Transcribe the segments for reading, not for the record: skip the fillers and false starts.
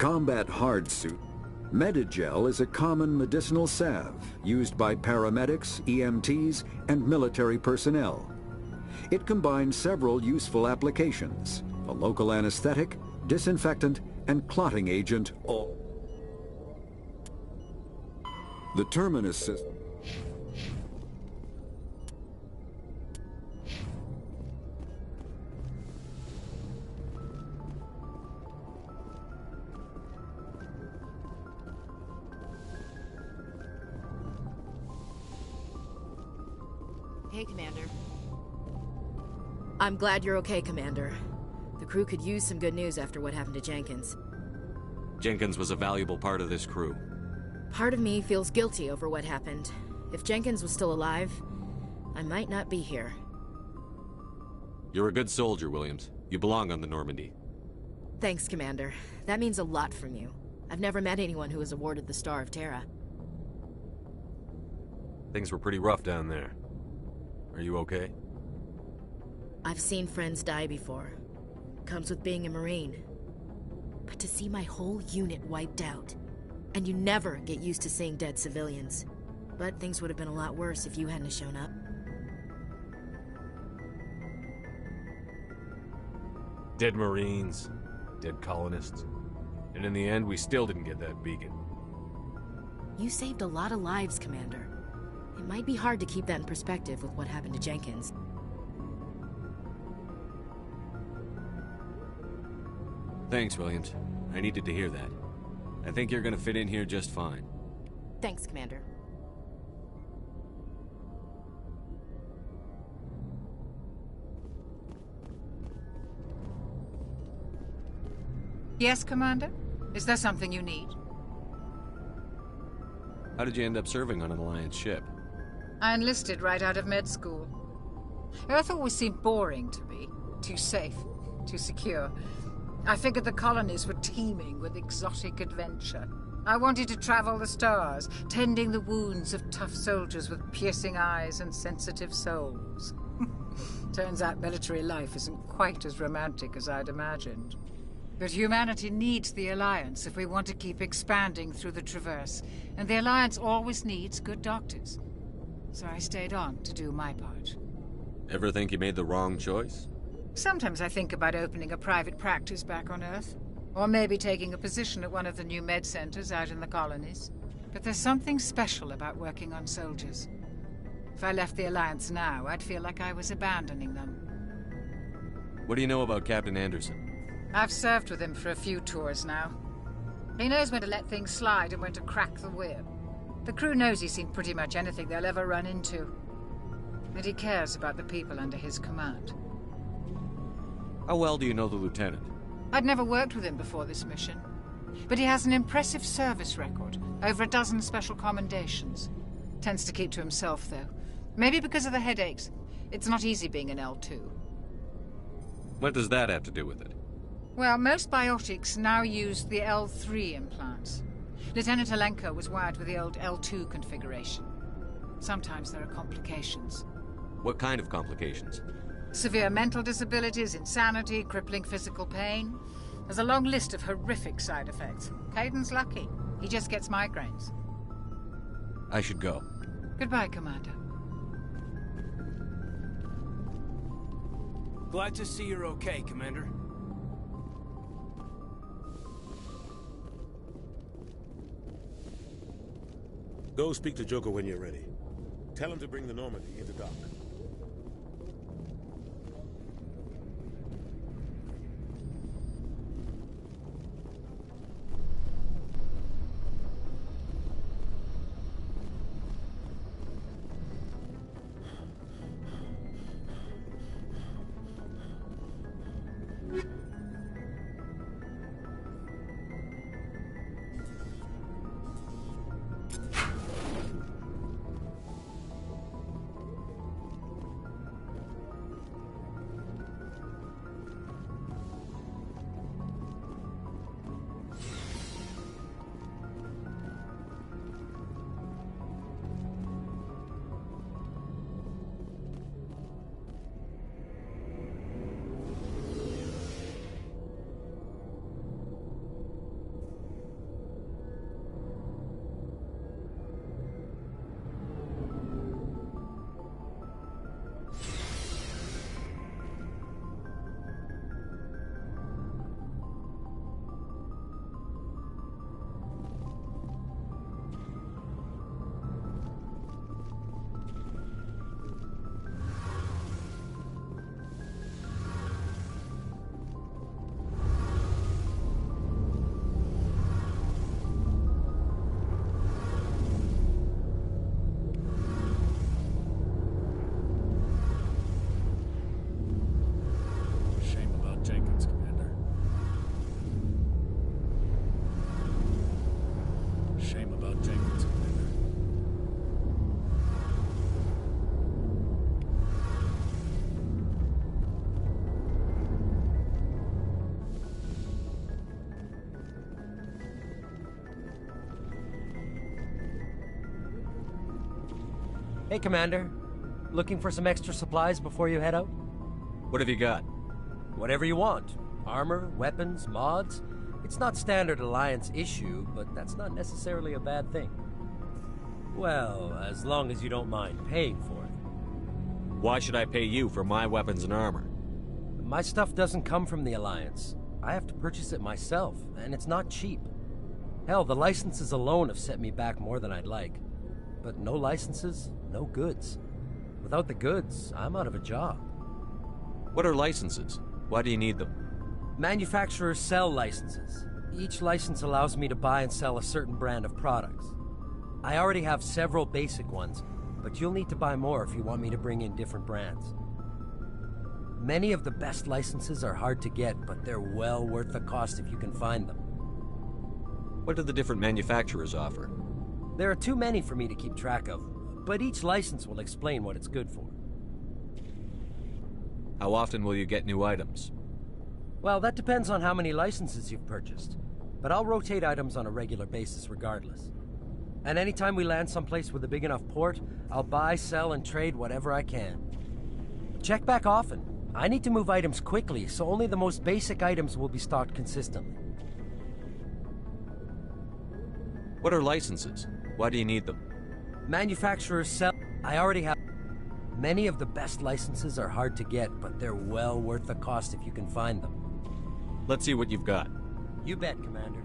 combat hard suit, Medigel is a common medicinal salve used by paramedics, EMTs, and military personnel. It combines several useful applications: a local anesthetic, disinfectant, and clotting agent. The Terminus system. Hey, Commander. I'm glad you're okay, Commander. The crew could use some good news after what happened to Jenkins. Jenkins was a valuable part of this crew. Part of me feels guilty over what happened. If Jenkins was still alive, I might not be here. You're a good soldier, Williams. You belong on the Normandy. Thanks, Commander. That means a lot from you. I've never met anyone who was awarded the Star of Terra. Things were pretty rough down there. Are you okay? I've seen friends die before. Comes with being a Marine. But to see my whole unit wiped out, and you never get used to seeing dead civilians. But things would have been a lot worse if you hadn't shown up. Dead Marines, dead colonists. And in the end, we still didn't get that beacon. You saved a lot of lives, Commander. It might be hard to keep that in perspective with what happened to Jenkins. Thanks, Williams. I needed to hear that. I think you're gonna fit in here just fine. Thanks, Commander. Yes, Commander? Is there something you need? How did you end up serving on an Alliance ship? I enlisted right out of med school. Earth always seemed boring to me. Too safe, too secure. I figured the colonies were teeming with exotic adventure. I wanted to travel the stars, tending the wounds of tough soldiers with piercing eyes and sensitive souls. Turns out military life isn't quite as romantic as I'd imagined. But humanity needs the Alliance if we want to keep expanding through the Traverse, and the Alliance always needs good doctors. So I stayed on to do my part. Ever think you made the wrong choice? Sometimes I think about opening a private practice back on Earth, or maybe taking a position at one of the new med centers out in the colonies. But there's something special about working on soldiers. If I left the Alliance now, I'd feel like I was abandoning them. What do you know about Captain Anderson? I've served with him for a few tours now. He knows when to let things slide and when to crack the whip. The crew knows he's seen pretty much anything they'll ever run into. And he cares about the people under his command. How well do you know the Lieutenant? I'd never worked with him before this mission. But he has an impressive service record, over a dozen special commendations. Tends to keep to himself, though. Maybe because of the headaches. It's not easy being an L2. What does that have to do with it? Well, most biotics now use the L3 implants. Lieutenant Alenko was wired with the old L2 configuration. Sometimes there are complications. What kind of complications? Severe mental disabilities, insanity, crippling physical pain. There's a long list of horrific side effects. Caden's lucky. He just gets migraines. I should go. Goodbye, Commander. Glad to see you're okay, Commander. Go speak to Joker when you're ready. Tell him to bring the Normandy into dock. Hey, Commander. Looking for some extra supplies before you head out? What have you got? Whatever you want. Armor, weapons, mods. It's not standard Alliance issue, but that's not necessarily a bad thing. Well, as long as you don't mind paying for it. Why should I pay you for my weapons and armor? My stuff doesn't come from the Alliance. I have to purchase it myself, and it's not cheap. Hell, the licenses alone have set me back more than I'd like. But no licenses, no goods. Without the goods, I'm out of a job. What are licenses? Why do you need them? Manufacturers sell licenses. Each license allows me to buy and sell a certain brand of products. I already have several basic ones, but you'll need to buy more if you want me to bring in different brands. Many of the best licenses are hard to get, but they're well worth the cost if you can find them. What do the different manufacturers offer? There are too many for me to keep track of, but each license will explain what it's good for. How often will you get new items? Well, that depends on how many licenses you've purchased, but I'll rotate items on a regular basis regardless. And anytime we land someplace with a big enough port, I'll buy, sell, and trade whatever I can. Check back often. I need to move items quickly, so only the most basic items will be stocked consistently. What are licenses? Why do you need them? Manufacturers sell... I already have... Many of the best licenses are hard to get, but they're well worth the cost if you can find them. Let's see what you've got. You bet, Commander.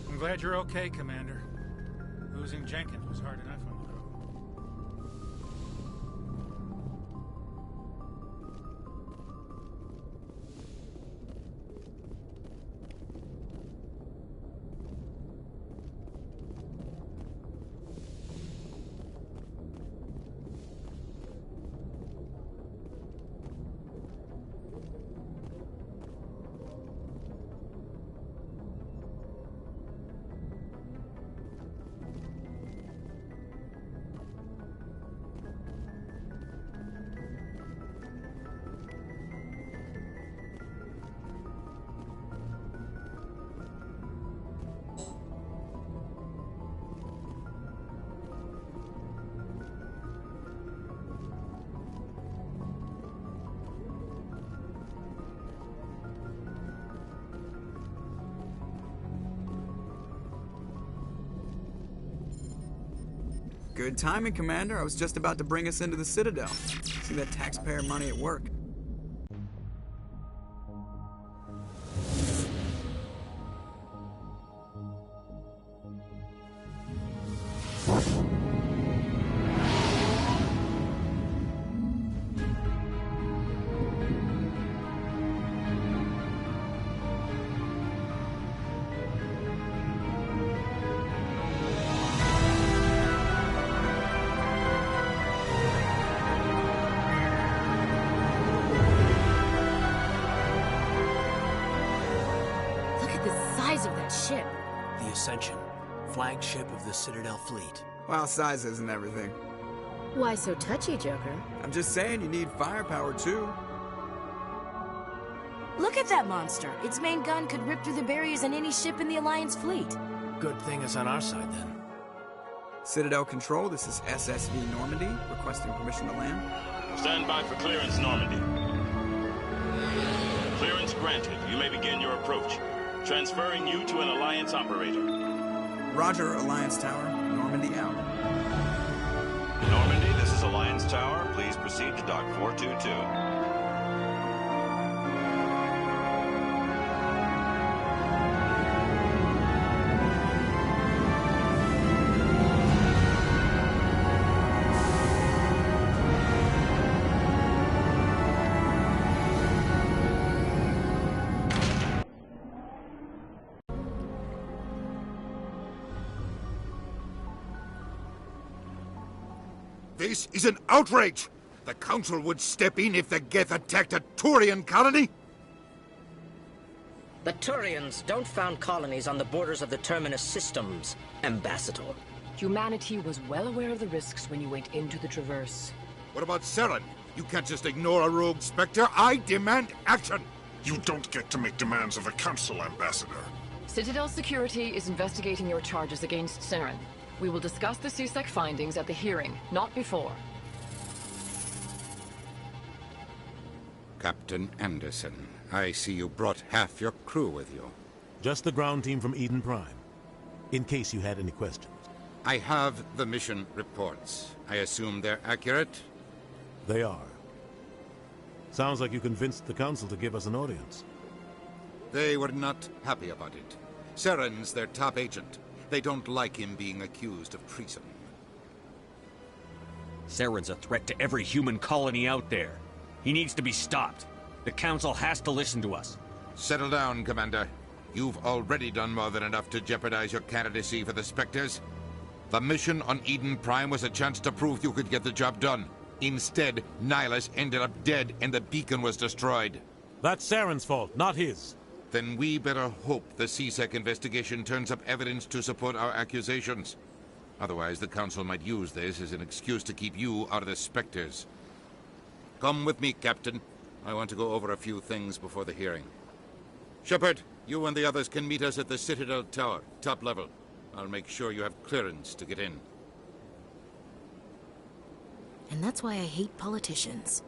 I'm glad you're okay, Commander. Losing Jenkins was hard enough on the road. Good timing, Commander. I was just about to bring us into the Citadel. See that taxpayer money at work. Of that ship. The Ascension, flagship of the Citadel fleet. Well, size isn't everything. Why so touchy, Joker? I'm just saying you need firepower, too. Look at that monster. Its main gun could rip through the barriers in any ship in the Alliance fleet. Good thing it's on our side, then. Citadel Control, this is SSV Normandy, requesting permission to land. Stand by for clearance, Normandy. Clearance granted. You may begin your approach. Transferring you to an Alliance operator. Roger, Alliance Tower. Normandy out. Normandy, this is Alliance Tower. Please proceed to Dock 422. This is an outrage! The Council would step in if the Geth attacked a Turian colony? The Turians don't found colonies on the borders of the Terminus systems, Ambassador. Humanity was well aware of the risks when you went into the Traverse. What about Saren? You can't just ignore a rogue Spectre. I demand action! You don't get to make demands of the Council, Ambassador. Citadel Security is investigating your charges against Saren. We will discuss the CSEC findings at the hearing, not before. Captain Anderson, I see you brought half your crew with you. Just the ground team from Eden Prime, in case you had any questions. I have the mission reports. I assume they're accurate? They are. Sounds like you convinced the Council to give us an audience. They were not happy about it. Saren's their top agent. They don't like him being accused of treason. Saren's a threat to every human colony out there. He needs to be stopped. The Council has to listen to us. Settle down, Commander. You've already done more than enough to jeopardize your candidacy for the Spectres. The mission on Eden Prime was a chance to prove you could get the job done. Instead, Nihilus ended up dead and the beacon was destroyed. That's Saren's fault, not his. Then we better hope the CSEC investigation turns up evidence to support our accusations. Otherwise, the Council might use this as an excuse to keep you out of the Spectres. Come with me, Captain. I want to go over a few things before the hearing. Shepard, you and the others can meet us at the Citadel Tower, top level. I'll make sure you have clearance to get in. And that's why I hate politicians.